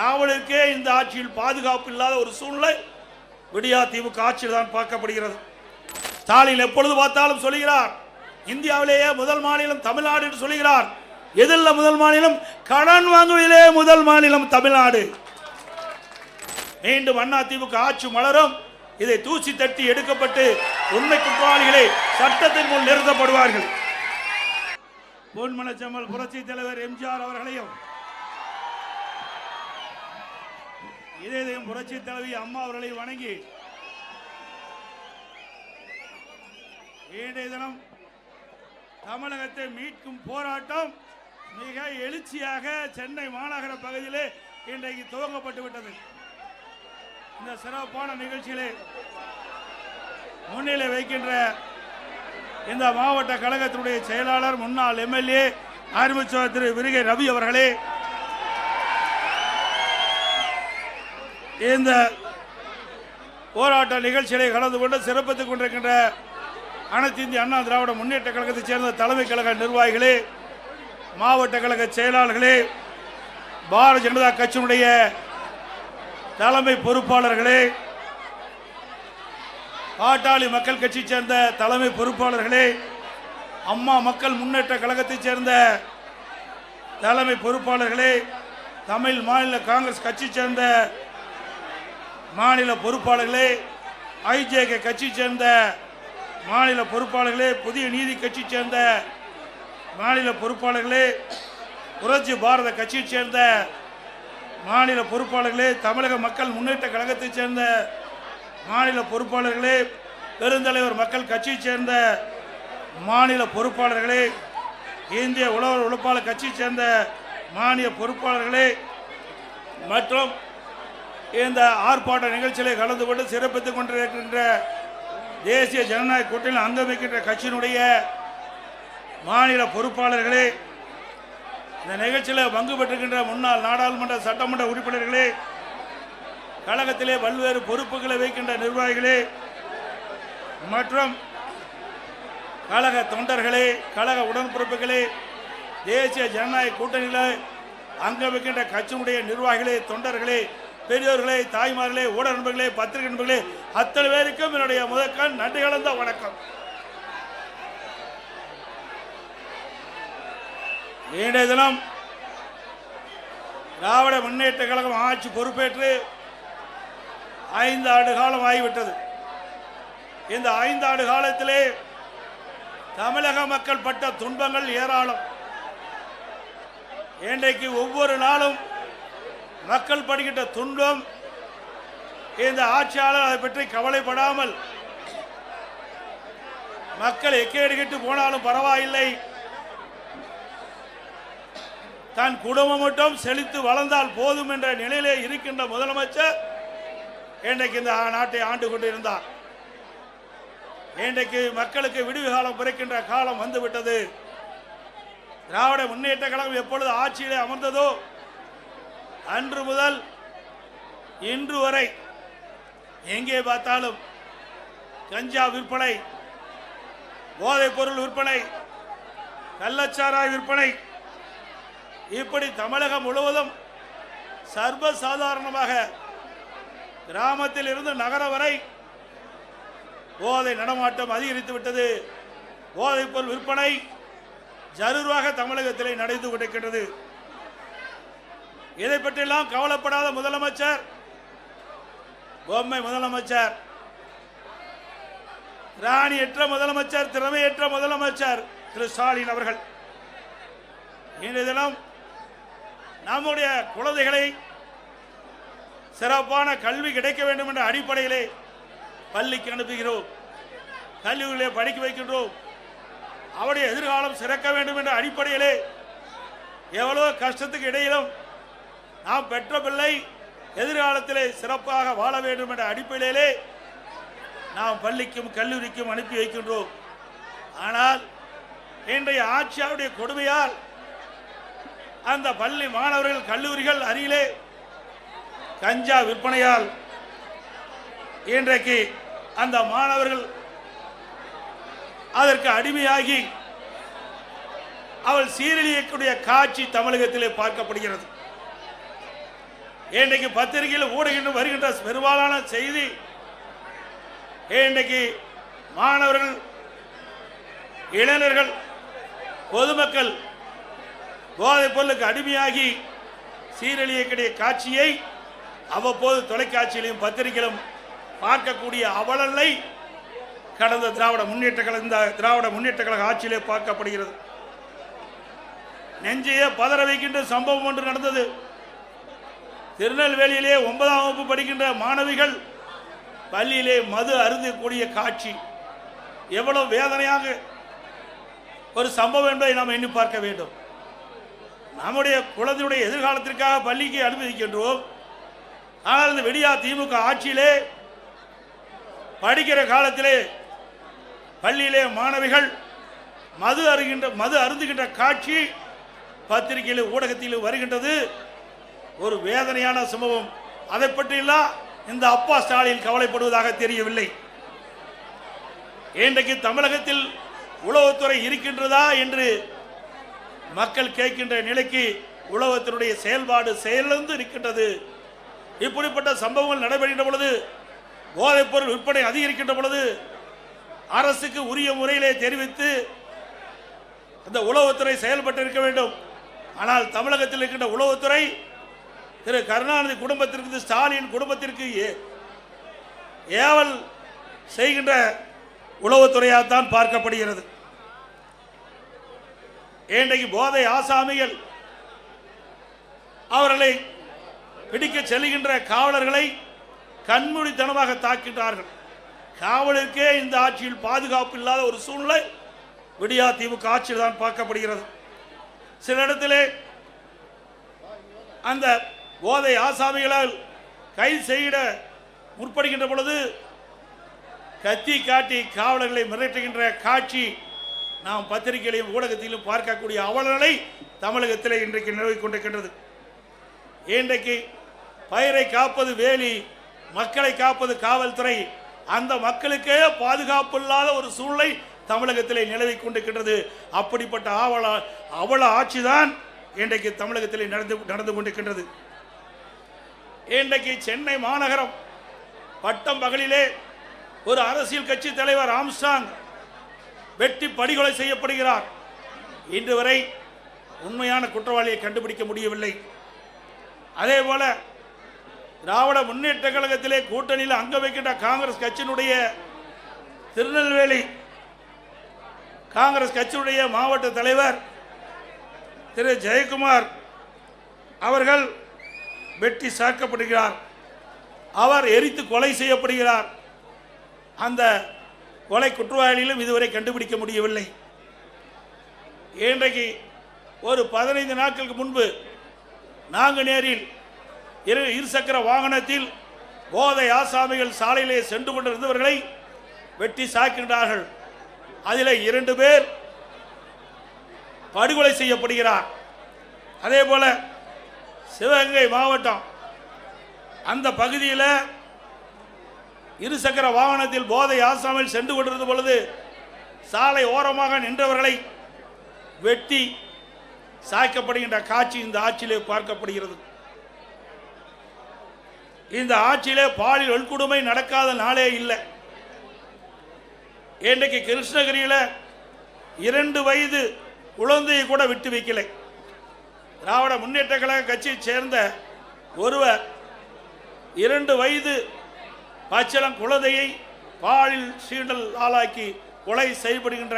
நாவலுக்கே இந்த ஆட்சியில் பாதுகாப்பு இல்லாத ஒரு சூழ்நிலை விடியா திமுக ஆட்சியில் தான் பார்க்கப்படுகிறது. ஸ்டாலின் எப்பொழுது பார்த்தாலும் சொல்கிறார், இந்தியாவிலேயே முதல் மாநிலம் தமிழ்நாடு என்று சொல்கிறார். எதில் முதல் மாநிலம்? கடன் வாங்குவதிலே முதல் மாநிலம் தமிழ்நாடு. மீண்டும் அண்ணா திமுக ஆட்சி மலரும். இதை தூசி தட்டி எடுக்கப்பட்டு உண்மை குற்றவாளிகளை சட்டத்தின் முன் நிறுத்தப்படுவார்கள். பொன்மனச்செம்மல் புரட்சி தலைவர் எம்ஜிஆர் அவர்களையும் இதயம் புரட்சி தலைவி அம்மா அவர்களை வணங்கி இன்றைய தினம் தமிழகத்தை மீட்கும் போராட்டம் மிக எழுச்சியாக சென்னை மாநகர பகுதியிலே இன்றைக்கு துவங்கப்பட்டு விட்டது. இந்த சிறப்பான நிகழ்ச்சியிலே முன்னிலை வைக்கின்ற இந்த மாவட்ட கழகத்தினுடைய செயலாளர் முன்னாள் எம்எல்ஏ அறிமுக திரு விருகை ரவி அவர்களே, இந்த போராட்ட நிகழ்ச்சிகளை கலந்து கொண்டு சிறப்பித்துக் கொண்டிருக்கின்ற அனைத்து இந்திய அண்ணா திராவிட முன்னேற்ற கழகத்தைச் சேர்ந்த தலைமை கழக நிர்வாகிகளே, மாவட்ட கழக செயலாளர்களே, பாரதிய ஜனதா கட்சியினுடைய தலைமை பொறுப்பாளர்களே, பாட்டாளி மக்கள் கட்சியைச் சேர்ந்த தலைமை பொறுப்பாளர்களே, அம்மா மக்கள் முன்னேற்ற கழகத்தைச் சேர்ந்த தலைமை பொறுப்பாளர்களே, தமிழ் மாநில காங்கிரஸ் கட்சியைச் சேர்ந்த மாநில பொறுப்பாளர்களே, ஐஜேகே கட்சியைச் சேர்ந்த மாநில பொறுப்பாளர்களே, புதிய நீதி கட்சியைச் சேர்ந்த மாநில பொறுப்பாளர்களே, புரட்சி பாரத கட்சியைச் சேர்ந்த மாநில பொறுப்பாளர்களே, தமிழக மக்கள் முன்னேற்ற கழகத்தைச் சேர்ந்த மாநில பொறுப்பாளர்களே, பெருந்தலைவர் மக்கள் கட்சியைச் சேர்ந்த மாநில பொறுப்பாளர்களே, இந்திய உழவர் உழைப்பாளர் கட்சியைச் சேர்ந்த மாநில பொறுப்பாளர்களே மற்றும் இந்த ஆர்ப்பாட்ட நிகழ்ச்சியிலே கலந்து கொண்டு சிறப்பித்துக் கொண்டிருக்கின்ற தேசிய ஜனநாயக கூட்டணியில் அங்கமிக்கின்ற கட்சியினுடைய மாநில பொறுப்பாளர்களே, இந்த நிகழ்ச்சியில் பங்கு பெற்றிருக்கின்ற முன்னாள் நாடாளுமன்ற சட்டமன்ற உறுப்பினர்களே, கழகத்திலே பல்வேறு பொறுப்புகளை வைக்கின்ற நிர்வாகிகளே மற்றும் கழக தொண்டர்களே, கழக உடன்பிறப்புகளே, தேசிய ஜனநாயக கூட்டணியில் அங்கமிக்கின்ற கட்சியினுடைய நிர்வாகிகளே, தொண்டர்களே, பெரியோர்களே, தாய்மார்களே, ஊடக நண்பர்களே, பத்திரிகை நண்பர்களே, அத்தனை பேருக்கும் என்னுடைய முதற்கண் நன்றி கலந்த வணக்கம். இன்றைய தினம் திராவிட முன்னேற்ற கழகம் ஆட்சி பொறுப்பேற்று 5 ஆண்டு காலம் ஆகிவிட்டது. இந்த 5 ஆண்டு காலத்திலே தமிழக மக்கள் பட்ட துன்பங்கள் ஏராளம். இன்றைக்கு ஒவ்வொரு நாளும் மக்கள் படுகின்ற துன்பம், இந்த ஆட்சியாளர் அதை பற்றி கவலைப்படாமல் மக்கள் எக்கேடு கெட்டு போனாலும் பரவாயில்லை, தன் குடும்பம் மட்டும் செழித்து வளர்ந்தால் போதும் என்ற நிலையிலே இருக்கின்ற முதலமைச்சர் இன்றைக்கு இந்த நாட்டை ஆண்டு கொண்டிருந்தார். இன்றைக்கு மக்களுக்கு விடுவி காலம் பிறக்கின்ற காலம் வந்துவிட்டது. திராவிட முன்னேற்ற கழகம் எப்பொழுது ஆட்சியிலே அமர்ந்ததோ அன்று முதல் இன்று வரை எங்கே பார்த்தாலும் கஞ்சா விற்பனை, போதைப் பொருள் விற்பனை, கள்ளச்சாராய விற்பனை, இப்படி தமிழகம் முழுவதும் சர்வசாதாரணமாக கிராமத்தில் இருந்து நகரம் வரை போதை நடமாட்டம் அதிகரித்து விட்டது. போதைப் பொருள் விற்பனை ஜரூராக தமிழகத்திலே நடந்து கொண்டிருக்கின்றது. இதை பற்றியெல்லாம் கவலைப்படாத முதலமைச்சர், பொம்மை முதலமைச்சர், ராணியற்ற முதலமைச்சர், திறமையற்ற முதலமைச்சர் திரு ஸ்டாலின் அவர்கள் இன்றைய தினம் நம்முடைய குழந்தைகளை சிறப்பான கல்வி கிடைக்க வேண்டும் என்ற அடிப்படையிலே பள்ளிக்கு அனுப்புகிறோம், கல்வியிலே படிக்க வைக்கின்றோம். அவருடைய எதிர்காலம் சிறக்க வேண்டும் என்ற அடிப்படையிலே எவ்வளவு கஷ்டத்துக்கு இடையிலும் நாம் பெற்ற பிள்ளை எதிர்காலத்திலே சிறப்பாக வாழ வேண்டும் என்ற அடிப்படையிலே நாம் பள்ளிக்கும் கல்லூரிக்கும் அனுப்பி வைக்கின்றோம். ஆனால் இன்றைய ஆட்சியாருடைய கொடுமையால் அந்த பள்ளி மாணவர்கள் கல்லூரிகள் அருகிலே கஞ்சா விற்பனையால் இன்றைக்கு அந்த மாணவர்கள் அதற்கு அடிமையாகி அவள் சீரழியக்கூடிய காட்சி தமிழகத்திலே பார்க்கப்படுகிறது. இன்றைக்கு பத்திரிகையில் ஊடகின்ற வருகின்ற பெரும்பாலான செய்தி இன்றைக்கு மாணவர்கள், இளைஞர்கள், பொதுமக்கள் போதைப் பொருளுக்கு அடிமையாகி சீரழியக்கூடிய காட்சியை அவ்வப்போது தொலைக்காட்சியிலும் பத்திரிகையிலும் பார்க்கக்கூடிய அவலலை கடந்த திராவிட முன்னேற்ற கழக ஆட்சியிலே பார்க்கப்படுகிறது. நெஞ்சையே பதற வைக்கின்ற சம்பவம் ஒன்று நடந்தது. திருநெல்வேலியிலே 9ஆம் வகுப்பு படிக்கின்ற மாணவிகள் பள்ளியிலே மது அருந்தக்கூடிய காட்சி எவ்வளவு வேதனையாக ஒரு சம்பவம் என்பதை நாம் எண்ணி பார்க்க வேண்டும். நம்முடைய குழந்தையுடைய எதிர்காலத்திற்காக பள்ளிக்கு அனுமதிக்கின்றோம். ஆனால் இந்த விடியா திமுக ஆட்சியிலே படிக்கிற காலத்திலே பள்ளியிலே மாணவிகள் மது அருந்துகின்ற காட்சி பத்திரிகையில் ஊடகத்தில் வருகின்றது. ஒரு வேதனையான சம்பவம். அதை பற்றியெல்லாம் இந்த அப்பா ஸ்டாலின் கவலைப்படுவதாக தெரியவில்லை. இன்றைக்கு தமிழகத்தில் உளவுத்துறை இருக்கின்றதா என்று மக்கள் கேட்கின்ற நிலைக்கு உளவுத்துறையுடைய செயல்பாடு செயலிழந்து இருக்கின்றது. இப்படிப்பட்ட சம்பவங்கள் நடைபெறுகின்ற பொழுது, போதைப் பொருள் விற்பனை அதிகரிக்கின்ற பொழுது அரசுக்கு உரிய முறையிலே தெரிவித்து அந்த உளவுத்துறை செயல்பட்டு இருக்க வேண்டும். ஆனால் தமிழகத்தில் இருக்கின்ற உளவுத்துறை திரு கருணாநிதி குடும்பத்திற்கு, ஸ்டாலின் குடும்பத்திற்கு ஏவல் செய்கின்ற உளவுத்துறையாகத்தான் பார்க்கப்படுகிறது. இன்றைக்கு போதை ஆசாமிகள் அவர்களை பிடிக்க செல்கின்ற காவலர்களை கண்மூடித்தனமாக தாக்கின்றார்கள். காவலருக்கே இந்த ஆட்சியில் பாதுகாப்பு இல்லாத ஒரு சூழ்நிலை விடியா திமுக ஆட்சியில் தான் பார்க்கப்படுகிறது. சில இடத்திலே அந்த போதை ஆசாமிகளால் கைது செய்ய முற்படுகின்ற பொழுது கத்தி காட்டி காவலர்களை மிரட்டுகின்ற காட்சி நாம் பத்திரிகையிலும் ஊடகத்திலும் பார்க்கக்கூடிய அவலநிலை தமிழகத்தில் இன்றைக்கு நிலவிக் கொண்டிருக்கின்றது. இன்றைக்கு பயிரை காப்பது வேலி, மக்களை காப்பது காவல்துறை. அந்த மக்களுக்கே பாதுகாப்பு இல்லாத ஒரு சூழ்நிலை தமிழகத்திலே நிலவிக் கொண்டிருக்கின்றது. அப்படிப்பட்ட அவல ஆட்சிதான் இன்றைக்கு தமிழகத்திலே நடந்து கொண்டிருக்கின்றது. இன்றைக்கு சென்னை மாநகரம் பட்டம் பகலிலே ஒரு அரசியல் கட்சி தலைவர் ஆம்ஸ்ட்ராங் வெட்டி படுகொலை செய்யப்படுகிறார். இன்று வரை உண்மையான குற்றவாளியை கண்டுபிடிக்க முடியவில்லை. அதே போல திராவிட முன்னேற்ற கழகத்திலே கூட்டணியில் அங்க வைக்கின்ற காங்கிரஸ் கட்சியினுடைய திருநெல்வேலி காங்கிரஸ் கட்சியுடைய மாவட்ட தலைவர் திரு ஜெயக்குமார் அவர்கள் வெட்டி சாக்கப்படுகிறார். அவர் எரித்து கொலை செய்யப்படுகிறார். அந்த கொலை குற்றவாளிகளும் இதுவரை கண்டுபிடிக்க முடியவில்லை. இன்றைக்கு ஒரு 15 நாட்களுக்கு முன்பு நாங்குநேரில் இருசக்கர வாகனத்தில் போதை ஆசாமிகள் சாலையிலே சென்று கொண்டிருந்தவர்களை வெட்டி சாக்கின்றார்கள். அதில் 2 பேர் படுகொலை செய்யப்படுகிறார். அதே போல சிவகங்கை மாவட்டம் அந்த பகுதியில் இருசக்கர வாகனத்தில் போதை ஆசாமிகள் சென்று கொண்டிருந்த பொழுது சாலை ஓரமாக நின்றவர்களை வெட்டி சாய்க்கப்படுகின்ற காட்சி இந்த ஆட்சியிலே பார்க்கப்படுகிறது. இந்த ஆட்சியிலே பாலியல் வன்கொடுமை நடக்காத நாளே இல்லை. இன்றைக்கு கிருஷ்ணகிரியில் 2 வயது குழந்தையை கூட விட்டு வைக்கலை. திராவிட முன்னேற்ற கழக கட்சியை சேர்ந்த ஒருவர் 2 வயது பச்சிளம் குழந்தையை பாலியல் சீண்டல் ஆளாக்கி கொலை செய்யப்படுகின்ற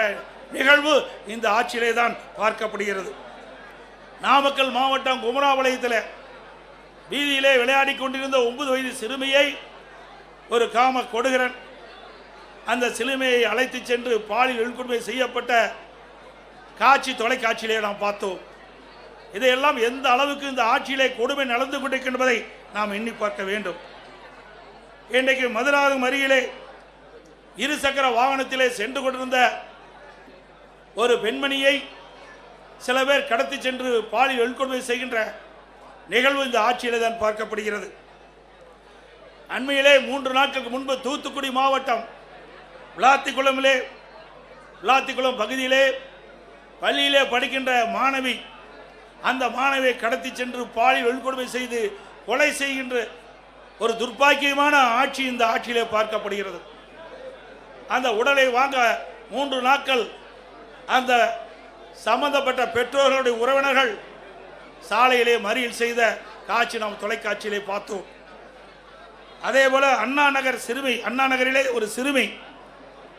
நிகழ்வு இந்த ஆட்சியிலே தான் பார்க்கப்படுகிறது. நாமக்கல் மாவட்டம் குமராபாளையத்தில் வீதியிலே விளையாடி கொண்டிருந்த 9 வயது சிறுமியை ஒரு காம கொடுகிறன் அந்த சிறுமியை அழைத்து சென்று பாலியல் வன்கொடுமை செய்யப்பட்ட காட்சி தொலைக்காட்சியிலே நாம் பார்த்தோம். இதையெல்லாம் எந்த அளவுக்கு இந்த ஆட்சியிலே கொடுமை நடந்து கொண்டிருக்கின்றதை நாம் எண்ணி பார்க்க வேண்டும். இன்றைக்கு மதுராந்தகம் அருகிலே இருசக்கர வாகனத்திலே சென்று கொண்டிருந்த ஒரு பெண்மணியை சில பேர் கடத்தி சென்று பாலியல் வன்கொடுமை செய்கின்ற நிகழ்வு இந்த ஆட்சியிலே தான் பார்க்கப்படுகிறது. அண்மையிலே 3 நாட்களுக்கு முன்பு தூத்துக்குடி மாவட்டம் விளாத்திக்குளம் பகுதியிலே பள்ளியிலே படிக்கின்ற மாணவி, அந்த மாணவியை கடத்தி சென்று பாலியல் வன்கொடுமை செய்து கொலை செய்கின்ற ஒரு துர்ப்பாக்கியமான ஆட்சி இந்த ஆட்சியிலே பார்க்கப்படுகிறது. அந்த உடலை வாங்க 3 நாட்கள் அந்த சம்பந்தப்பட்ட பெற்றோர்களுடைய உறவினர்கள் சாலையிலே மறியல் செய்த காட்சி நாம் தொலைக்காட்சியிலே பார்த்தோம். அதே போல அண்ணா நகரிலே ஒரு சிறுமி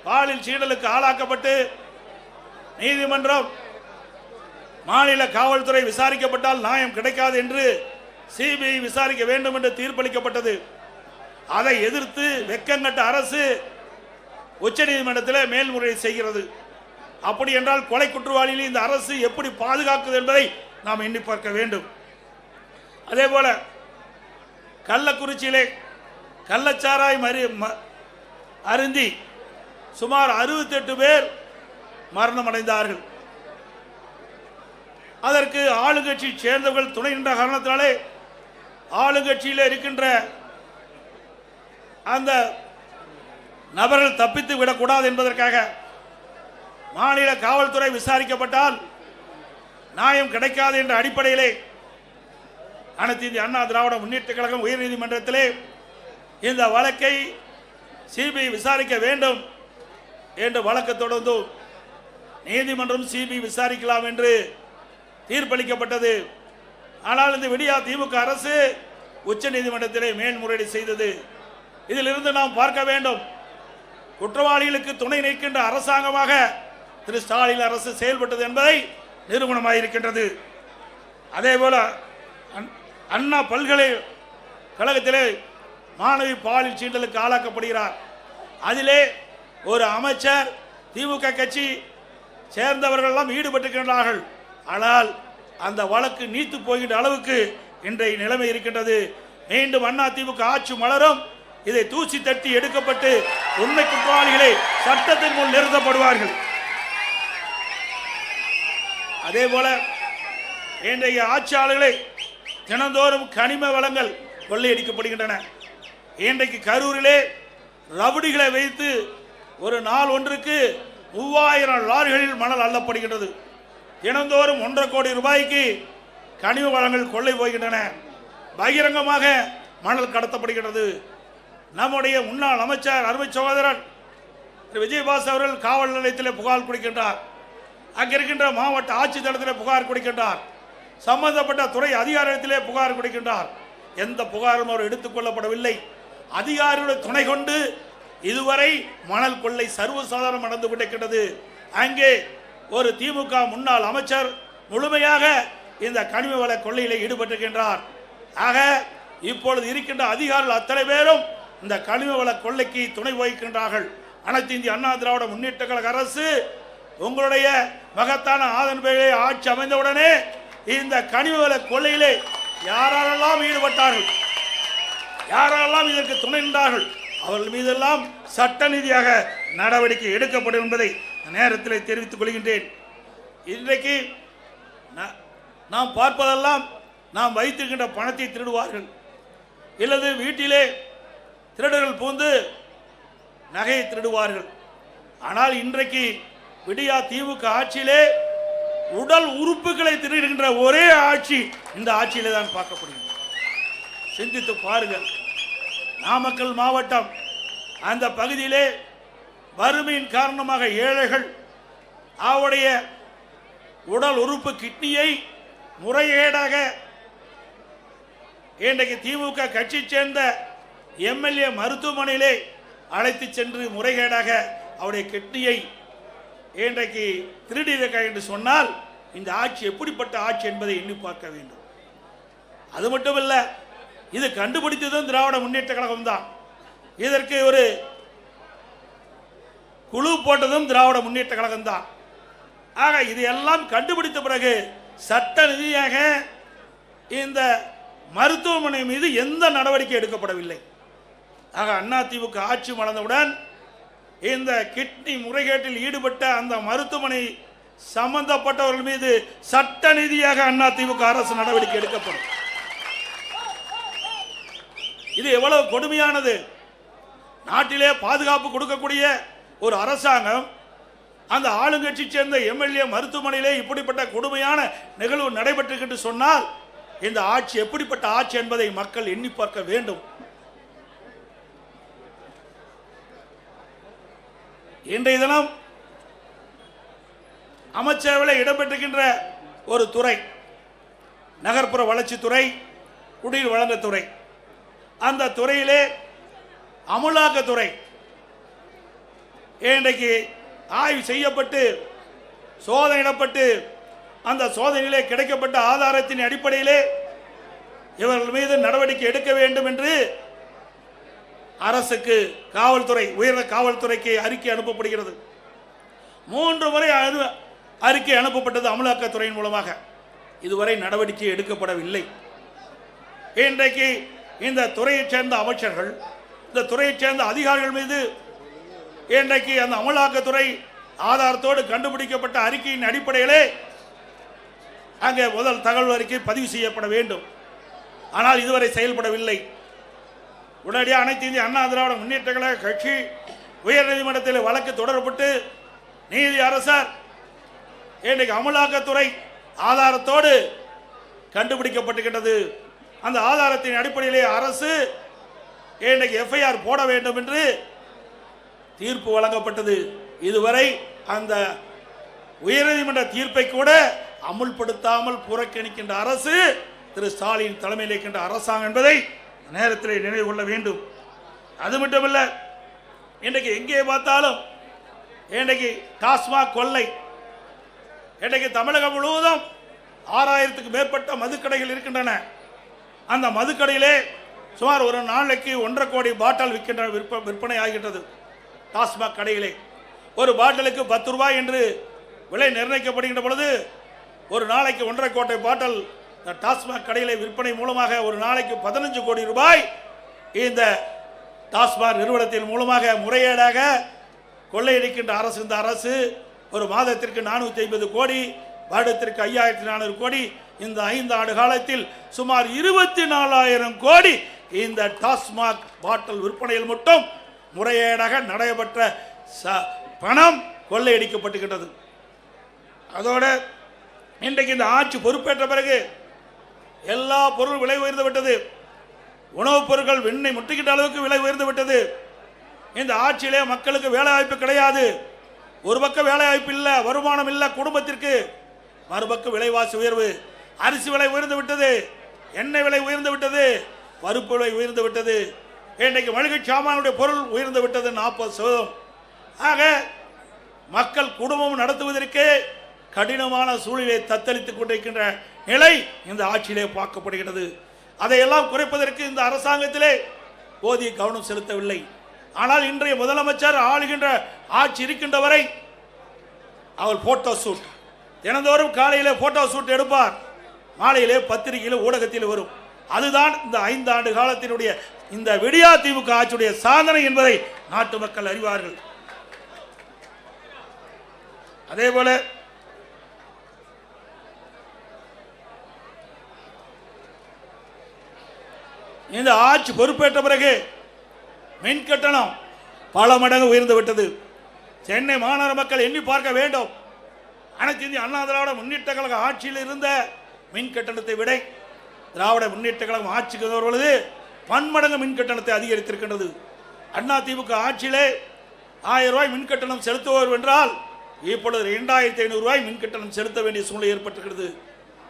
பாலியல் சீண்டலுக்கு ஆளாக்கப்பட்டு நீதிமன்றம் மாநில காவல்துறை விசாரிக்கப்பட்டால் நியாயம் கிடைக்காது என்று சிபிஐ விசாரிக்க வேண்டும் என்று தீர்ப்பளிக்கப்பட்டது. அதை எதிர்த்து வெக்கங்கட்ட அரசு உச்சநீதிமன்றத்தில் மேல்முறையீடு செய்கிறது. அப்படி என்றால் கொலை குற்றவாளிகளை இந்த அரசு எப்படி பாதுகாக்குது என்பதை நாம் எண்ணி பார்க்க வேண்டும். அதே போல கள்ளக்குறிச்சியிலே கள்ளச்சாராய் அருந்தி சுமார் 68 பேர் மரணம் அடைந்தார்கள். அதற்கு ஆளுங்கட்சி சேர்ந்தவர்கள் துணை நின்ற காரணத்தினாலே ஆளுங்கட்சியில் இருக்கின்ற அந்த நபர்கள் தப்பித்து விடக்கூடாது என்பதற்காக மாநில காவல்துறை விசாரிக்கப்பட்டால் நியாயம் கிடைக்காது என்ற அடிப்படையிலே அனைத்து இந்திய அண்ணா திராவிட முன்னேற்ற கழகம் உயர்நீதிமன்றத்திலே இந்த வழக்கை சிபிஐ விசாரிக்க வேண்டும் என்று வழக்கு தொடர்ந்து நீதிமன்றம் சிபிஐ விசாரிக்கலாம் என்று தீர்ப்பளிக்கப்பட்டது. ஆனால் இந்த விடியா திமுக அரசு உச்ச நீதிமன்றத்திலே மேல்முறையீடு செய்தது. இதிலிருந்து நாம் பார்க்க வேண்டும், குற்றவாளிகளுக்கு துணை நிற்கின்ற அரசாங்கமாக திரு ஸ்டாலின் அரசு செயல்பட்டது என்பதை நிரூபணமாயிருக்கின்றது. அதே போல அண்ணா பல்கலைக்கழகத்திலே மாணவி பாலியல் சீண்டலுக்கு ஆளாக்கப்படுகிறார். அதிலே ஒரு அமைச்சர் திமுக கட்சி சேர்ந்தவர்களெல்லாம் ஈடுபட்டிருக்கின்றார்கள். ஆனால் அந்த வழக்கு நீத்து போகின்ற அளவுக்கு இன்றைய நிலைமை இருக்கின்றது. மீண்டும் அண்ணா திமுக ஆட்சி மலரும், இதை தூசி தட்டி எடுக்கப்பட்டு உண்மை குற்றவாளிகளை சட்டத்தின் முன் நிறுத்தப்படுவார்கள். அதே போல இன்றைய ஆட்சியாளர்களை தினந்தோறும் கனிம வளங்கள் கொள்ளையடிக்கப்படுகின்றன. இன்றைக்கு கரூரிலே ரவுடிகளை வைத்து ஒரு நாள் ஒன்றுக்கு 3000 லாரிகளில் மணல் அள்ளப்படுகின்றது. தினந்தோறும் 1.5 கோடி ரூபாய்க்கு கனிம வளங்கள் கொள்ளை போகின்றன. பகிரங்கமாக மணல் கடத்தப்படுகிறது. நம்முடைய முன்னாள் அமைச்சர் அருமை சகோதரர் விஜயபாஸ் அவர்கள் காவல் நிலையத்தில் புகார் கொடுக்கின்றார். அங்கிருக்கின்ற மாவட்ட ஆட்சித்தலைவரிடத்தில் புகார் கொடுக்கின்றார். சம்பந்தப்பட்ட துறை அதிகாரிடத்திலே புகார் கொடுக்கின்றார். எந்த புகாரும் அவர் எடுத்துக் கொள்ளப்படவில்லை. அதிகாரிகளுடைய துணை கொண்டு இதுவரை மணல் கொள்ளை சர்வசாதாரணம் நடந்து கொண்டிருக்கின்றது. அங்கே ஒரு திமுக முன்னாள் அமைச்சர் முழுமையாக இந்த கனிம வள கொள்ளையில் ஈடுபட்டிருக்கின்றார். ஆக இப்பொழுது இருக்கின்ற அதிகாரிகள் அத்தனை பேரும் இந்த கனிம வள கொள்ளைக்கு துணை வகிக்கின்றார்கள். அனைத்து இந்திய அண்ணா திராவிட முன்னேற்ற கழக அரசு உங்களுடைய மகத்தான ஆதரவை ஆட்சி அமைந்தவுடனே இந்த கனிம வள கொள்ளையிலே யாரெல்லாம் ஈடுபட்டார்கள், யாரெல்லாம் இதற்கு துணை நின்றார்கள், அவர்கள் மீதெல்லாம் சட்ட ரீதியாக நடவடிக்கை எடுக்கப்படும் என்பதை நேரத்தில் தெரிவித்துக் கொள்கின்றேன். இன்றைக்கு நாம் பார்ப்பதெல்லாம் நாம் வைத்திருக்கின்ற பணத்தை திருடுவார்கள், இல்லது வீட்டிலே திருடர்கள் பூந்து நகையை திருடுவார்கள். ஆனால் இன்றைக்கு விடியா திமுக ஆட்சியிலே உடல் உறுப்புகளை திருடுகின்ற ஒரே ஆட்சி இந்த ஆட்சியிலே தான் பார்க்கப்படுகிறது. சிந்தித்து பாருங்கள். நாமக்கல் மாவட்டம் அந்த பகுதியிலே வறுமையின் காரணமாக ஏழைகள் அவருடைய உடல் உறுப்பு கிட்னியை முறைகேடாக இன்றைக்கு திமுக கட்சி சேர்ந்த எம்எல்ஏ மருத்துவமனையிலே அழைத்து சென்று முறைகேடாக அவருடைய கிட்னியை இன்றைக்கு திருடியிருக்க என்று சொன்னால் இந்த ஆட்சி எப்படிப்பட்ட ஆட்சி என்பதை எண்ணி பார்க்க வேண்டும். அது மட்டுமல்ல, இது கண்டுபிடித்ததும் திராவிட முன்னேற்ற கழகம் தான். இதற்கு ஒரு குழு போட்டதும் திராவிட முன்னேற்ற கழகம் தான். ஆக இதையெல்லாம் கண்டுபிடித்த பிறகு சட்ட ரீதியாக இந்த மருத்துவமனை மீது எந்த நடவடிக்கை எடுக்கப்படவில்லை. ஆக அதிமுக ஆட்சி மலர்ந்தவுடன் இந்த கிட்னி முறைகேட்டில் ஈடுபட்ட அந்த மருத்துவமனை சம்பந்தப்பட்டவர்கள் மீது சட்ட ரீதியாக அதிமுக அரசு நடவடிக்கை எடுக்கப்படும். இது எவ்வளவு கொடுமையானது. நாட்டிலே பாதுகாப்பு கொடுக்கக்கூடிய ஒரு அரசாங்கம் அந்த ஆளுங்கட்சி சேர்ந்த எம்எல்ஏ மருத்துவமனையிலே இப்படிப்பட்ட கொடுமையான நிகழ்வு நடைபெற்று சொன்னால் இந்த ஆட்சி எப்படிப்பட்ட ஆட்சி என்பதை மக்கள் எண்ணி பார்க்க வேண்டும். இன்றைய தினம் அமைச்சரவையில் இடம்பெற்றிருக்கின்ற ஒரு துறை நகர்ப்புற வளர்ச்சித்துறை, குடிநீர் வழங்கத்துறை. அந்த துறையிலே அமலாக்கத்துறை இன்றைக்கு ஆய்வு செய்யப்பட்டு சோதனையிடப்பட்டு அந்த சோதனையிலே கிடைக்கப்பட்ட ஆதாரத்தின் அடிப்படையிலே இவர்கள் மீது நடவடிக்கை எடுக்க வேண்டும் என்று அரசுக்கு காவல்துறை, உயர்ந்த காவல்துறைக்கு அறிக்கை அனுப்பப்படுகிறது. 3 முறை அறிக்கை அனுப்பப்பட்டது அமலாக்கத்துறையின் மூலமாக. இதுவரை நடவடிக்கை எடுக்கப்படவில்லை. இன்றைக்கு இந்த துறையைச் சேர்ந்த அமைச்சர்கள், இந்த துறையைச் சேர்ந்த அதிகாரிகள் மீது இன்றைக்கு அந்த அமலாக்கத்துறை ஆதாரத்தோடு கண்டுபிடிக்கப்பட்ட அறிக்கையின் அடிப்படையிலே அங்கே முதல் தகவல் அறிக்கை பதிவு செய்யப்பட வேண்டும். ஆனால் இதுவரை செயல்படவில்லை. உடனடியாக அனைத்து இந்திய அண்ணா திராவிட முன்னேற்ற கழக கட்சி உயர்நீதிமன்றத்தில் வழக்கு தொடரப்பட்டு நீதி அரசர் இன்றைக்கு அமலாக்கத்துறை ஆதாரத்தோடு கண்டுபிடிக்கப்பட்டுகின்றது. அந்த ஆதாரத்தின் அடிப்படையிலே அரசு இன்றைக்கு எஃப்ஐஆர் போட வேண்டும் என்று தீர்ப்பு வழங்கப்பட்டது. இதுவரை அந்த உயர்நீதிமன்ற தீர்ப்பை கூட அமுல்படுத்தாமல் புறக்கணிக்கின்ற அரசு திரு ஸ்டாலின் தலைமையில் இருக்கின்ற அரசாங்கம் என்பதை நேரத்தில் நினைவு கொள்ள வேண்டும். அது மட்டுமல்ல, இன்றைக்கு எங்கே பார்த்தாலும் இன்றைக்கு டாஸ்மாக் கொள்ளை. இன்றைக்கு தமிழகம் முழுவதும் 6000க்கு மேற்பட்ட மதுக்கடைகள் இருக்கின்றன. அந்த மதுக்கடையிலே சுமார் ஒரு நாளைக்கு 1.5 கோடி பாட்டில் விற்பனை ஆகின்றது. டாஸ்மாக் கடையிலே ஒரு பாட்டிலுக்கு 10 ரூபாய் என்று விலை நிர்ணயிக்கப்படுகின்ற பொழுது ஒரு நாளைக்கு 1.5 கோடி பாட்டில் டாஸ்மாக் கடையிலே விற்பனை மூலமாக ஒரு நாளைக்கு 15 கோடி ரூபாய் இந்த டாஸ்மாக் நிறுவனத்தின் மூலமாக முறையீடாக கொள்ளையடிக்கின்ற அரசு. இந்த அரசு ஒரு மாதத்திற்கு 450 கோடி, வருடத்திற்கு 5400 கோடி, இந்த 5 ஆண்டு காலத்தில் சுமார் 24,000 கோடி இந்த டாஸ்மாக் பாட்டில் விற்பனையில் மட்டும் முறையீடாக நடைபெற்ற பணம் கொள்ளையடிக்கப்பட்டுகின்றது. அதோடு இன்றைக்கு இந்த ஆட்சி பொறுப்பேற்ற பிறகு எல்லா பொருளும் விலை உயர்ந்து விட்டது. உணவுப் பொருட்கள் விண்ணை முட்டுகின்ற அளவுக்கு விலை உயர்ந்து விட்டது. இந்த ஆட்சியிலே மக்களுக்கு வேலை வாய்ப்பு கிடையாது. ஒரு பக்கம் வேலை வாய்ப்பு இல்லை, வருமானம் இல்லை குடும்பத்திற்கு, மறுபக்கம் விலைவாசி உயர்வு. அரிசி விலை உயர்ந்து விட்டது, எண்ணெய் விலை உயர்ந்து விட்டது, பருப்பு விலை உயர்ந்து விட்டது. இன்றைக்கு மளிகை சாமானுடைய பொருள் உயர்ந்து விட்டது 40%. ஆக மக்கள் குடும்பம் நடத்துவதற்கு கடினமான சூழ்நிலை தத்தளித்துக் கொண்டிருக்கின்ற நிலை இந்த ஆட்சியிலே பார்க்கப்படுகிறது. அதையெல்லாம் குறைப்பதற்கு இந்த அரசாங்கத்திலே போதிய கவனம் செலுத்தவில்லை. ஆனால் இன்றைய முதலமைச்சர் ஆளுகின்ற ஆட்சி இருக்கின்ற வரை அவர் போட்டோ ஷூட் தினந்தோறும் காலையிலே போட்டோ ஷூட் எடுப்பார், மாலையிலே பத்திரிகையில் ஊடகத்தில் வரும். அதுதான் இந்த 5 ஆண்டு காலத்தினுடைய இந்த விடியா திமுக ஆட்சியுடைய சாதனை என்பதை நாட்டு மக்கள் அறிவார்கள். அதே போல இந்த ஆட்சி பொறுப்பேற்ற பிறகு மின் கட்டணம் பல மடங்கு உயர்ந்து விட்டது. சென்னை மாநகர மக்கள் எண்ணி பார்க்க வேண்டும். அனைத்து இந்திய அண்ணா திராவிட முன்னேற்ற கழக ஆட்சியில் இருந்த மின் கட்டணத்தை விட திராவிட முன்னேற்ற கழகம் ஆட்சிக்கு வருவது பன்மடங்கு மின் கட்டணத்தை அதிகரித்திருக்கின்றது. அண்ணா திமுக ஆட்சியிலே 1000 ரூபாய் மின் கட்டணம் செலுத்துவோர் என்றால் இப்பொழுது 2500 ரூபாய் மின் கட்டணம் செலுத்த வேண்டிய சூழ்நிலை ஏற்பட்டிருக்கிறது.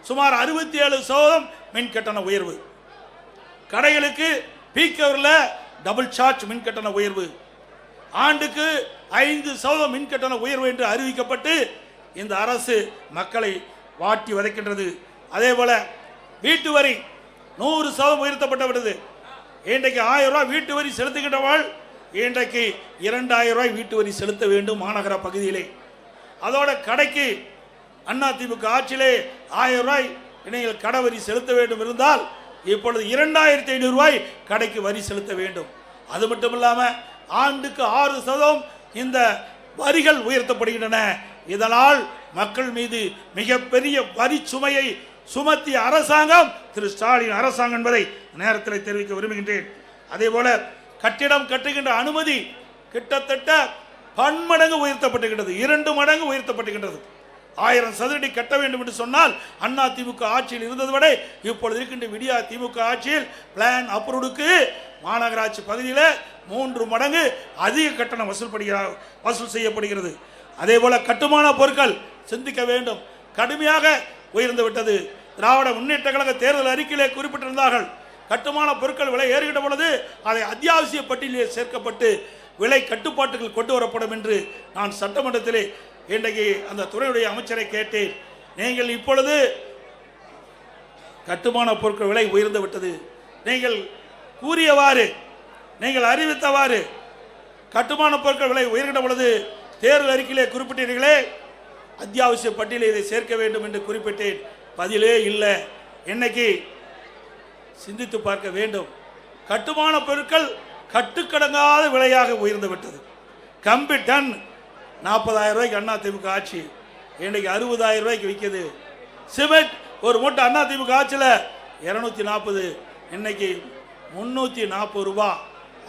சுமார் 67% மின் கட்டண உயர்வு. கடைகளுக்கு பீக் ஹவரில் டபுள் சார்ஜ் மின் கட்டண உயர்வு. ஆண்டுக்கு 5% மின் கட்டண உயர்வு என்று அறிவிக்கப்பட்டு இந்த அரசு மக்களை வாட்டி வதைக்கின்றது. அதே போல வீட்டு வரி 100% உயர்த்தப்பட்டு விட்டது. இன்றைக்கு 1000 ரூபாய் வீட்டு வரி செலுத்துகின்றவள் இன்றைக்கு 2000 ரூபாய் வீட்டு வரி செலுத்த வேண்டும் மாநகர பகுதியிலே. அதோட கடைக்கு அண்ணா திமுக ஆட்சியிலே 1000 ரூபாய் நீங்கள் கடை வரி செலுத்த வேண்டும் இருந்தால் இப்பொழுது 2500 ரூபாய் கடைக்கு வரி செலுத்த வேண்டும். அது மட்டும் இல்லாமல் ஆண்டுக்கு 6% இந்த வரிகள் உயர்த்தப்படுகின்றன. இதனால் மக்கள் மீது மிகப்பெரிய வரி சுமையை சுமத்திய அரசாங்கம் திரு ஸ்டாலின் அரசாங்கம் என்பதை நேரத்தில் தெரிவிக்க விரும்புகின்றேன். அதே போல கட்டிடம் கட்டுகின்ற அனுமதி கிட்டத்தட்ட பன்மடங்கு உயர்த்தப்பட்டுகின்றது, 2 மடங்கு உயர்த்தப்பட்டுகின்றது. 1000 சதுரடி கட்ட வேண்டும் என்று சொன்னால் அண்ணா திமுக ஆட்சியில் இருந்தது விட இப்பொழுது இருக்கின்ற விடியா திமுக ஆட்சியில் பிளான் அப்ரூவ்டுக்கு மாநகராட்சி பகுதியில் 3 மடங்கு அதிக கட்டணம் வசூல் செய்யப்படுகிறது. அதே போல கட்டுமான பொருட்கள் சிந்திக்க வேண்டும், கடுமையாக உயர்ந்து விட்டது. திராவிட முன்னேற்ற கழக தேர்தல் அறிக்கையிலே குறிப்பிட்டிருந்தார்கள், கட்டுமான பொருட்கள் விலை ஏறுகின்ற பொழுது அதை அத்தியாவசிய பட்டியலிலே சேர்க்கப்பட்டு விலை கட்டுப்பாட்டுகள் கொண்டு வரப்படும் என்று நான் சட்டமன்றத்திலே இன்றைக்கு அந்த துறையுடைய அமைச்சரை கேட்டேன். நீங்கள் இப்பொழுது கட்டுமான பொருட்கள் விலை உயர்ந்து விட்டது, நீங்கள் கூறியவாறு நீங்கள் அறிவித்தவாறு கட்டுமான பொருட்கள் விலை உயர்கின்ற பொழுது தேர்தல் அறிக்கையிலே குறிப்பிட்டீர்களே, அத்தியாவசிய பட்டியலை இதை சேர்க்க வேண்டும் என்று குறிப்பிட்டேன். பதிலே இல்லை. இன்னைக்கு சிந்தித்து பார்க்க வேண்டும். கட்டுமான பொருட்கள் கட்டுக்கடங்காத விலையாக உயர்ந்து விட்டது. கம்பி டன் 40,000 ரூபாய்க்கு அண்ணா திமுக ஆட்சி, இன்னைக்கு 60,000 ரூபாய்க்கு விற்கிது. சிமெண்ட் ஒரு மூட்டை அண்ணா திமுக ஆட்சியில் 240, இன்னைக்கு 340 ரூபா.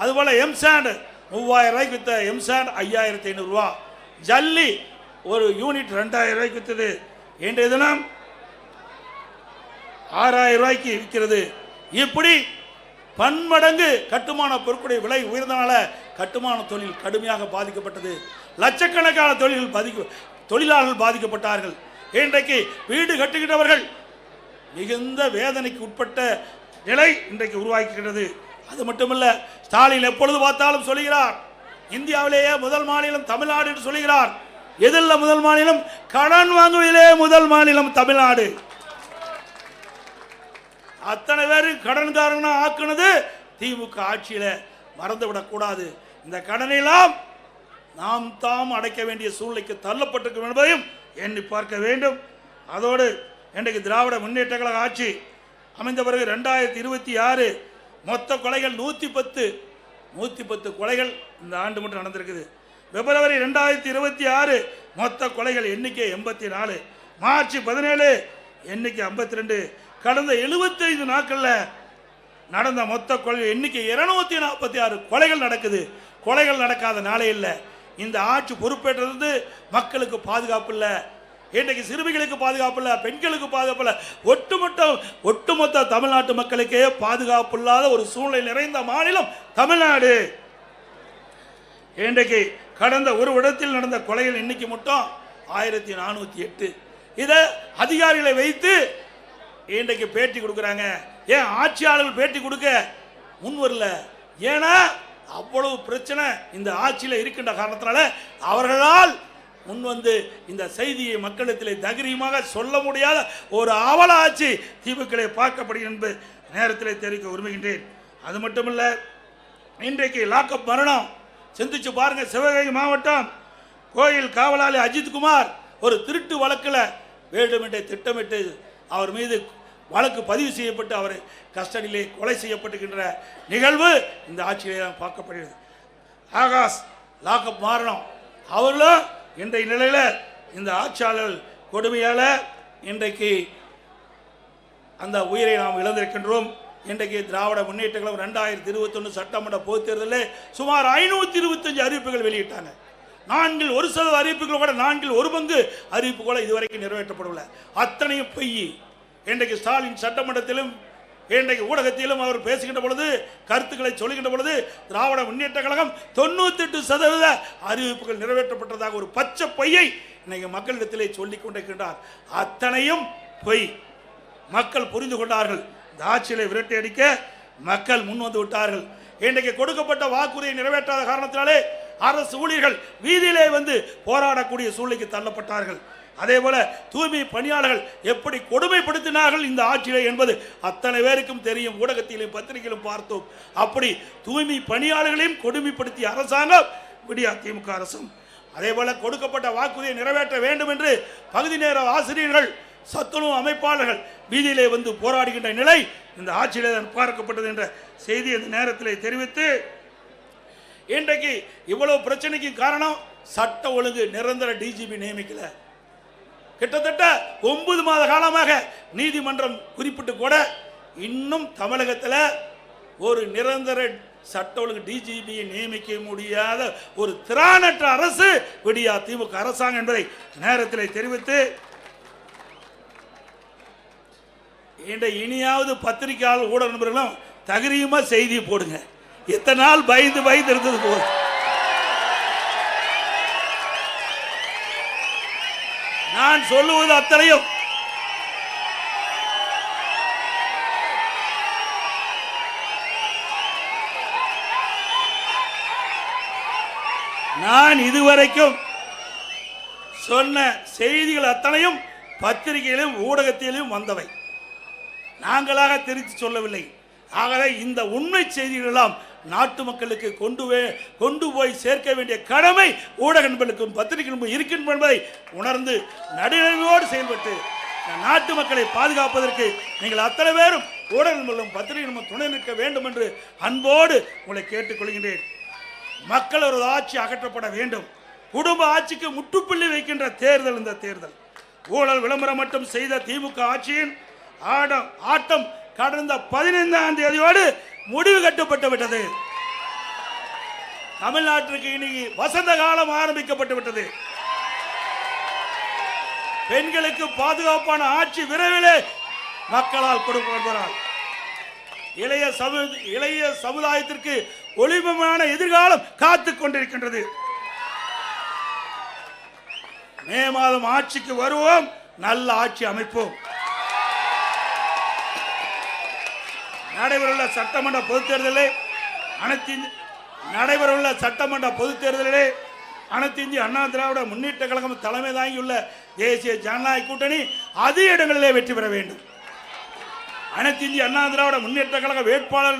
அதுபோல் எம்சாண்ட் 3000 ரூபாய்க்கு விற்ற எம்சாண்ட் 5500 ரூபா. ஜல்லி ஒரு யூனிட் 2000 ரூபாய்க்கு விற்றது, இன்றைய தினம் 6000 ரூபாய்க்கு விற்கிறது. இப்படி பன்மடங்கு கட்டுமான பொருட்களுடைய விலை உயர்ந்தனால கட்டுமான தொழில் கடுமையாக பாதிக்கப்பட்டது. லட்சக்கணக்கான தொழிலாளர்கள் பாதிக்கப்பட்டார்கள். இன்றைக்கு வீடு கட்டுகின்றவர்கள் மிகுந்த வேதனைக்கு உட்பட்ட நிலை இன்றைக்கு உருவாக்குகிறது. அது மட்டுமல்ல, ஸ்டாலின் எப்பொழுது பார்த்தாலும் சொல்லுகிறார், இந்தியாவிலேயே முதல் மாநிலம் தமிழ்நாடு என்று சொல்லுகிறார். எதில் முதல் மாநிலம்? கடன் வாங்குவதிலே முதல் மாநிலம் தமிழ்நாடு. அத்தனை பேரு கடன்காரனா ஆக்குனது திமுக ஆட்சியில, மறந்துவிடக்கூடாது. இந்த கடனெல்லாம் நாம் தாம் அடைக்க வேண்டிய சூழ்நிலைக்கு தள்ளப்பட்டிருக்கும் என்பதையும் எண்ணி பார்க்க வேண்டும். அதோடு இன்றைக்கு திராவிட முன்னேற்ற கழக ஆட்சி அமைந்த பிறகு 2026 மொத்த கொலைகள் 110 கொலைகள் இந்த ஆண்டு மட்டும் நடந்திருக்குது. பிப்ரவரி 2026 மொத்த கொலைகள் எண்ணிக்கை 84, மார்ச் 17 எண்ணிக்கை 52. கடந்த 75 நாட்களில் நடந்த மொத்த கொலை எண்ணிக்கை 246 கொலைகள் நடக்குது. கொலைகள் நடக்காத நாளே இல்லை. இந்த ஆட்சி பொறுப்பேற்றது மக்களுக்கு பாதுகாப்பு இல்லை, இன்றைக்கு சிறுமிகளுக்கு பாதுகாப்பு இல்லை, பெண்களுக்கு பாதுகாப்பு இல்லை, ஒட்டுமொத்த தமிழ்நாட்டு மக்களுக்கே பாதுகாப்பு இல்லாத ஒரு சூழ்நிலை நிறைந்த மாநிலம் தமிழ்நாடு. இன்றைக்கு கடந்த ஒரு இடத்தில் நடந்த கொலைகள் எண்ணிக்கை மட்டும் 1408. இதை அதிகாரிகளை வைத்து இன்றைக்கு பேட்டி கொடுக்குறாங்க. ஏன் ஆட்சியாளர்கள் பேட்டி கொடுக்க முன் வரல? ஏன்னா அவ்வளவு பிரச்சனை இந்த ஆட்சியில் இருக்கின்ற காரணத்தினால அவர்களால் முன் வந்து இந்த செய்தியை மக்களிடத்தில் தைரியமாக சொல்ல முடியாத ஒரு அவல ஆட்சி திமுக பார்க்கப்படுகிறது என்பது நேரத்தில் தெரிவிக்க விரும்புகின்றேன். அது மட்டுமல்ல, இன்றைக்கு லாக்அப் மரணம் சிந்திச்சு பாருங்க. சிவகங்கை மாவட்டம் கோயில் காவலாளி அஜித்குமார் ஒரு திருட்டு வழக்கில் வேண்டுமென்றே திட்டமிட்டு அவர் மீது வழக்கு பதிவு செய்யப்பட்டு அவர் கஸ்டடியிலே கொலை செய்யப்பட்டுகின்ற நிகழ்வு இந்த ஆட்சியிலே தான் பார்க்கப்படுகிறது. ஆகாஷ் லாக்அப் மாறணும், அவர்களும் இன்றைய நிலையில் இந்த ஆட்சியாளர் கொடுமையால் இன்றைக்கு அந்த உயிரை நாம் இழந்திருக்கின்றோம். இன்றைக்கு திராவிட முன்னேற்ற கழகம் 2021 சட்டமன்ற பொதுத் தேர்தலில் சுமார் 525 அறிவிப்புகள் வெளியிட்டாங்க. 1% அறிவிப்புகள் கூட 1/4 அறிவிப்பு கூட இதுவரைக்கும் நிறைவேற்றப்படவில்லை. அத்தனையும் பொய். இன்றைக்கு ஸ்டாலின் சட்டமன்றத்திலும் இன்றைக்கு ஊடகத்திலும் அவர் பேசுகின்ற பொழுது, கருத்துக்களை சொல்லுகின்ற பொழுது, திராவிட முன்னேற்ற கழகம் 98% அறிவிப்புகள் நிறைவேற்றப்பட்டதாக ஒரு பச்சை பொய்யை இன்னைக்கு மக்களிடத்திலே சொல்லிக் கொண்டிருக்கின்றார். அத்தனையும் பொய். மக்கள் புரிந்து கொண்டார்கள். இந்த ஆட்சியை விரட்டி அடிக்க மக்கள் முன் வந்து விட்டார்கள். இன்றைக்கு கொடுக்கப்பட்ட வாக்குறுதியை நிறைவேற்றாத காரணத்தினாலே அரசு ஊழியர்கள் வீதியிலே வந்து போராடக்கூடிய சூழ்நிலைக்கு தள்ளப்பட்டார்கள். அதே போல தூய்மை பணியாளர்கள் எப்படி கொடுமைப்படுத்தினார்கள் இந்த ஆட்சியிலே என்பது அத்தனை பேருக்கும் தெரியும். ஊடகத்திலும் பத்திரிகையிலும் பார்த்தோம். அப்படி தூய்மை பணியாளர்களையும் கொடுமைப்படுத்திய அரசாங்கம் விடியா திமுக அரசும். அதே போல கொடுக்கப்பட்ட வாக்குறுதியை நிறைவேற்ற வேண்டும் என்று பகுதி நேர ஆசிரியர்கள், சத்துணவு அமைப்பாளர்கள் வீதியிலே வந்து போராடுகின்ற நிலை இந்த ஆட்சியிலே பார்க்கப்பட்டது என்ற செய்தி இந்த நேரத்தில் தெரிவித்து, இன்றைக்கு இவ்வளவு பிரச்சனைக்கு காரணம் சட்ட ஒழுங்கு நிரந்தர டிஜிபி நியமிக்கல. கிட்டத்தட்ட 9 மாத காலமாக நீதிமன்றம் குறிப்பிட்டு கூட இன்னும் தமிழகத்தில் ஒரு நிரந்தர சட்ட ஒழுங்கு டிஜிபியை நியமிக்க முடியாத ஒரு திராணற்ற அரசு விடியா திமுக அரசாங்கம் என்பதை நேரத்தில் தெரிவித்து, இனியாவது பத்திரிகையாளர் ஊடக நண்பர்களும் தகுதியுமா செய்தி போடுங்க. இத்தனை நாள் பயந்து பயந்து இருந்தது போது நான் சொல்லுவது அத்தனையும் நான் இதுவரைக்கும் சொன்ன செய்திகள் அத்தனையும் பத்திரிகையிலும் ஊடகத்திலும் வந்தவை, நாங்களாக திருச்சி சொல்லவில்லை. ஆகவே இந்த உண்மை செய்திகள் எல்லாம் நாட்டு மக்களுக்கு கொண்டு போய் சேர்க்க வேண்டிய கடமை ஊடக நண்பர்களுக்கும் பத்திரிகைகளுக்கும் இருக்கின்ற என்பதை உணர்ந்து நடுநிலையோடு செயல்பட்டு நாட்டு மக்களை பாதுகாப்பதற்கு நீங்கள் அத்தனை பேரும் ஊடக நண்பர்களும் பத்திரிகைகளும் துணை நிற்க வேண்டும் என்று அன்போடு உங்களை கேட்டுக்கொள்கின்றேன். மக்கள் ஒரு ஆட்சி அகற்றப்பட வேண்டும். குடும்ப ஆட்சிக்கு முற்றுப்புள்ளி வைக்கின்ற தேர்தல் இந்த தேர்தல். ஊழல் விளம்பரம் மட்டும் செய்த திமுக ஆட்சியின் ஆட்டம் கடந்த 15ஆம் தேதியோடு முடிவு கட்டப்பட்டு விட்டது. தமிழ்நாட்டிற்கு இன்னைக்கு வசந்த காலம் ஆரம்பிக்கப்பட்டு விட்டது. பெண்களுக்கு பாதுகாப்பான ஆட்சி விரைவிலே மக்களால் கொடுக்கப்படுகிறார். இளைய சமுதாயத்திற்கு ஒளிமயமான எதிர்காலம் காத்துக் கொண்டிருக்கின்றது. மே மாதம் ஆட்சிக்கு வருவோம், நல்ல ஆட்சி அமைப்போம். நடைபெறவுள்ள சட்டமன்ற பொதுத் தேர்தலில் அனைத்து இந்திய அண்ணா திராவிட முன்னேற்ற கழகம் தலைமை தாங்கியுள்ள தேசிய ஜனநாயக கூட்டணி அதிக இடங்களிலே வெற்றி பெற வேண்டும். அனைத்து இந்திய அண்ணா திராவிட முன்னேற்ற கழக வேட்பாளர்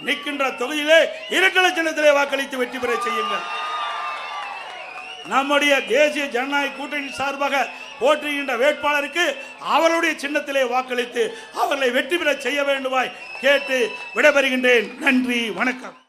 நிற்கின்ற தொகுதியிலே இரட்டை சின்னத்திலே வாக்களித்து வெற்றி பெற செய்யுங்கள். நம்முடைய தேசிய ஜனநாயக கூட்டணி சார்பாக போற்றுகின்ற வேட்பாளருக்கு அவருடைய சின்னத்திலே வாக்களித்து அவர்களை வெற்றி பெற செய்ய வேண்டுமாய் கேட்டு விடைபெறுகின்றேன். நன்றி, வணக்கம்.